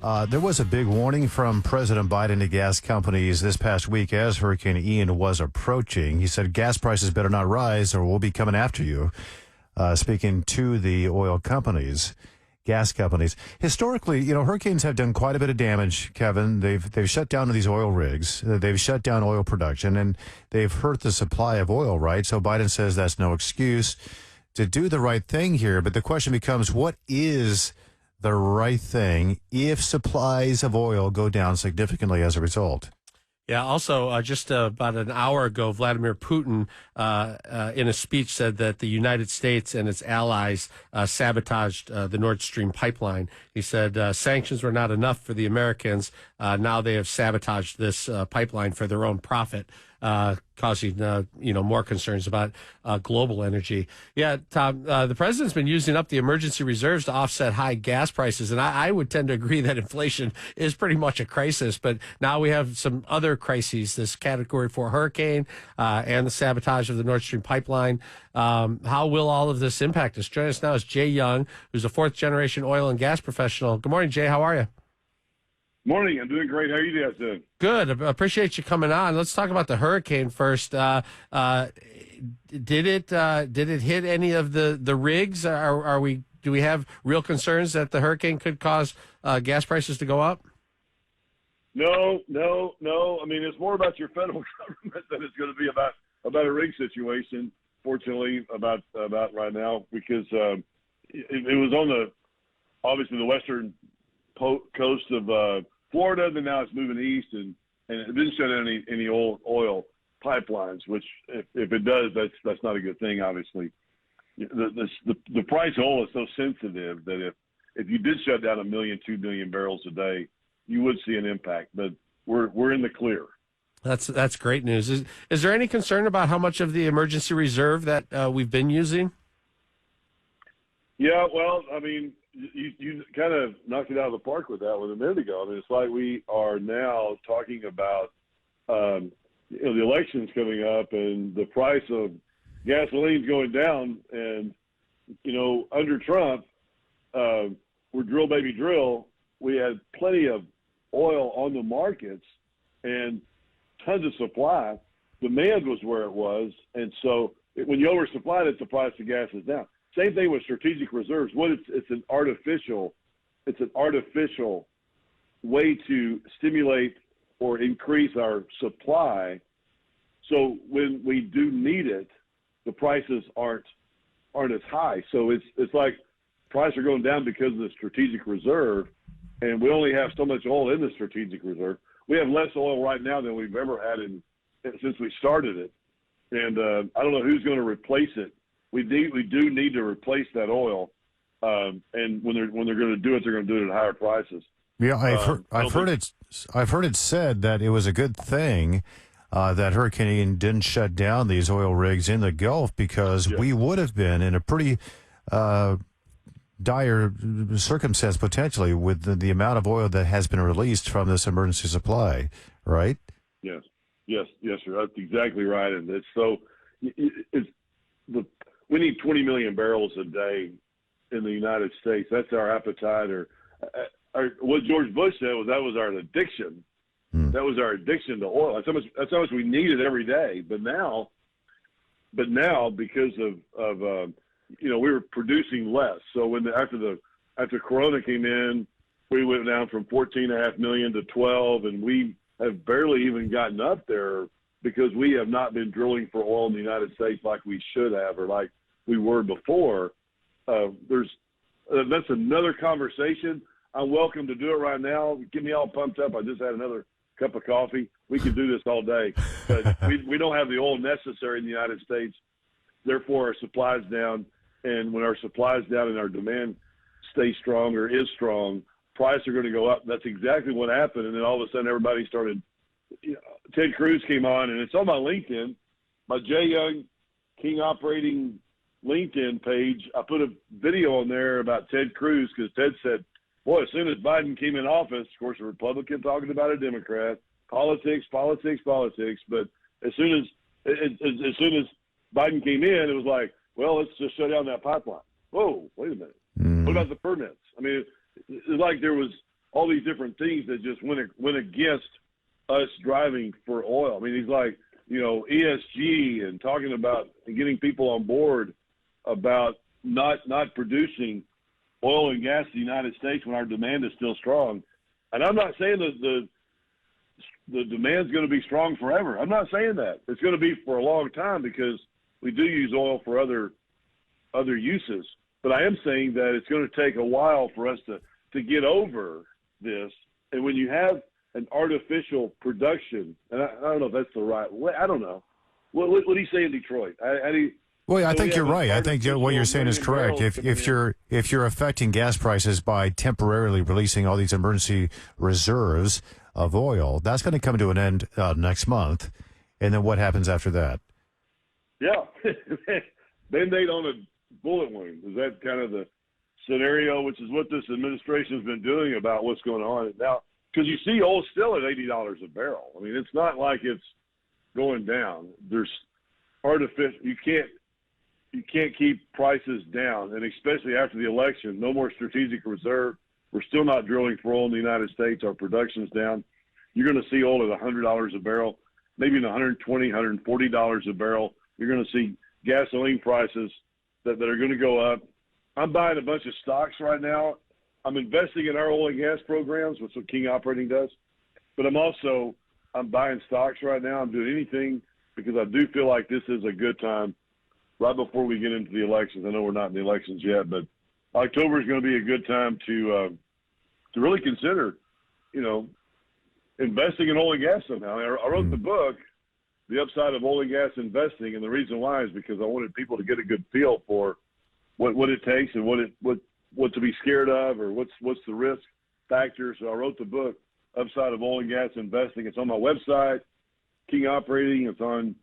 There was a big warning from President Biden to gas companies this past week as Hurricane Ian was approaching. He said gas prices better not rise or we'll be coming after you, speaking to the oil companies, gas companies. Historically, hurricanes have done quite a bit of damage, Kevin. They've shut down these oil rigs. They've shut down oil production, and they've hurt the supply of oil, right? So Biden says that's no excuse to do the right thing here. But the question becomes, what is the right thing if supplies of oil go down significantly as a result? Yeah, also, just about an hour ago, Vladimir Putin, in a speech, said that the United States and its allies sabotaged the Nord Stream pipeline. He said sanctions were not enough for the Americans. Now they have sabotaged this pipeline for their own profit, causing more concerns about global energy. Yeah, Tom, the president's been using up the emergency reserves to offset high gas prices, and I would tend to agree that inflation is pretty much a crisis. But now we have some other crises, this Category 4 hurricane and the sabotage of the Nord Stream pipeline. How will all of this impact us? Joining us now is Jay Young, who's a fourth-generation oil and gas professional. Good morning, Jay. How are you? Morning. I'm doing great. How are you guys doing? Good. I appreciate you coming on. Let's talk about the hurricane first. Did it hit any of the rigs? Do we have real concerns that the hurricane could cause gas prices to go up? No. I mean, it's more about your federal government than it's going to be about a rig situation. Fortunately, about right now, because it was on obviously the western coast of Florida, and now it's moving east, and it didn't shut down any oil pipelines. Which, if it does, that's not a good thing. Obviously, the price of oil is so sensitive that if you did shut down 1 million, 2 million barrels a day, you would see an impact. But we're in the clear. That's great news. Is there any concern about how much of the emergency reserve that we've been using? Yeah, well, I mean, you kind of knocked it out of the park with that one a minute ago. I mean, it's like we are now talking about the elections coming up and the price of gasoline's going down. And, under Trump, we're drill, baby, drill. We had plenty of oil on the markets and tons of supply. Demand was where it was. And so when you oversupply it, the price of gas is down. Same thing with strategic reserves. It's an artificial way to stimulate or increase our supply. So when we do need it, the prices aren't as high. So it's like prices are going down because of the strategic reserve, and we only have so much oil in the strategic reserve. We have less oil right now than we've ever had since we started it, and I don't know who's going to replace it. We do need to replace that oil, and when they're going to do it, they're going to do it at higher prices. Yeah, I've heard it said that it was a good thing that Hurricane Ian didn't shut down these oil rigs in the Gulf, because we would have been in a pretty dire circumstance potentially with the amount of oil that has been released from this emergency supply, right? Yes, sir. That's exactly right, and it's so we need 20 million barrels a day in the United States. That's our appetite, or what George Bush said was our addiction. That was our addiction to oil. That's how much we need it every day. But now because of we were producing less. So after Corona came in, we went down from 14.5 million to 12, and we have barely even gotten up there because we have not been drilling for oil in the United States like we should have, or like we were before. That's another conversation. I'm welcome to do it right now. Get me all pumped up. I just had another cup of coffee. We could do this all day, but we don't have the oil necessary in the United States. Therefore, our supply's down, and when our supply's down and our demand stays strong or is strong, prices are going to go up. That's exactly what happened, and then all of a sudden, everybody started. Ted Cruz came on, and it's on my LinkedIn, my Jay Young King Operating LinkedIn page. I put a video on there about Ted Cruz because Ted said, boy, as soon as Biden came in office, of course, a Republican talking about a Democrat, politics. But as soon as Biden came in, it was like, well, let's just shut down that pipeline. Whoa, wait a minute. What about the permits? I mean, it's like there was all these different things that just went against us driving for oil. I mean, he's like, ESG and talking about and getting people on board about not producing oil and gas in the United States when our demand is still strong. And I'm not saying that the demand's going to be strong forever. I'm not saying that. It's going to be for a long time because we do use oil for other uses. But I am saying that it's going to take a while for us to get over this. And when you have an artificial production, and I don't know if that's the right way. I don't know. What do you say in Detroit? Well, I think you're right. I think what you're saying is correct. If you're affecting gas prices by temporarily releasing all these emergency reserves of oil, that's going to come to an end next month. And then what happens after that? Yeah. Band-Aid on a bullet wound. Is that kind of the scenario, which is what this administration has been doing about what's going on now? Because you see oil still at $80 a barrel. I mean, it's not like it's going down. There's artificial. You can't keep prices down, and especially after the election, no more strategic reserve. We're still not drilling for oil in the United States. Our production's down. You're going to see oil at $100 a barrel, maybe in $120, $140 a barrel. You're going to see gasoline prices that are going to go up. I'm buying a bunch of stocks right now. I'm investing in our oil and gas programs, which is what King Operating does. But I'm buying stocks right now. I'm doing anything because I do feel like this is a good time right before we get into the elections. I know we're not in the elections yet, but October is going to be a good time to really consider, investing in oil and gas somehow. I wrote the book, The Upside of Oil and Gas Investing, and the reason why is because I wanted people to get a good feel for what it takes and what to be scared of or what's the risk factor. So I wrote the book, Upside of Oil and Gas Investing. It's on my website, King Operating. It's on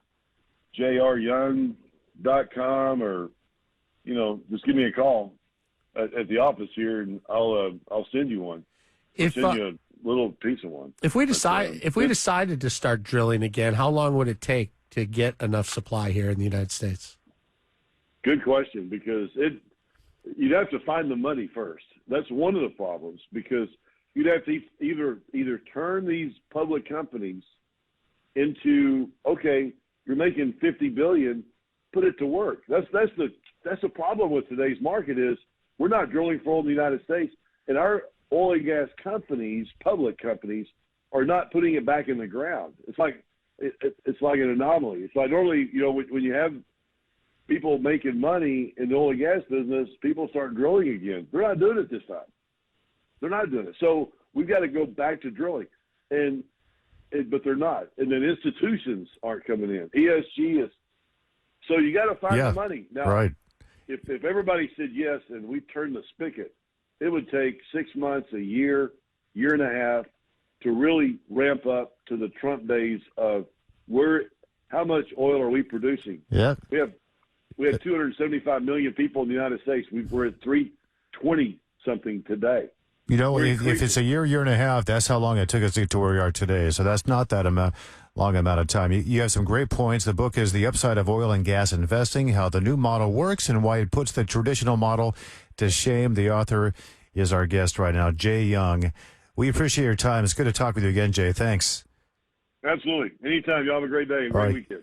jryoung.com or, just give me a call at the office here and I'll send you one. I'll send you a little piece of one. If we decided to start drilling again, how long would it take to get enough supply here in the United States? Good question, because you'd have to find the money first. That's one of the problems, because you'd have to either turn these public companies into, okay, you're making $50 billion, put it to work. That's the problem with today's market is we're not drilling for oil in the United States, and our oil and gas companies, public companies, are not putting it back in the ground. It's like an anomaly. It's like normally, when you have people making money in the oil and gas business, people start drilling again. They're not doing it this time. They're not doing it. So we've got to go back to drilling, but they're not. And then institutions aren't coming in. ESG is. So you got to find the money. Now, right. If everybody said yes and we turned the spigot, it would take 6 months, a year and a half to really ramp up to the Trump days of how much oil are we producing? Yeah. We have 275 million people in the United States. We're at 320 something today. If it's a year and a half, that's how long it took us to get to where we are today. So that's not that long amount of time. You have some great points. The book is The Upside of Oil and Gas Investing, How the New Model Works and Why It Puts the Traditional Model to Shame. The author is our guest right now, Jay Young. We appreciate your time. It's good to talk with you again, Jay. Thanks. Absolutely. Anytime. Y'all have a great day and great weekend.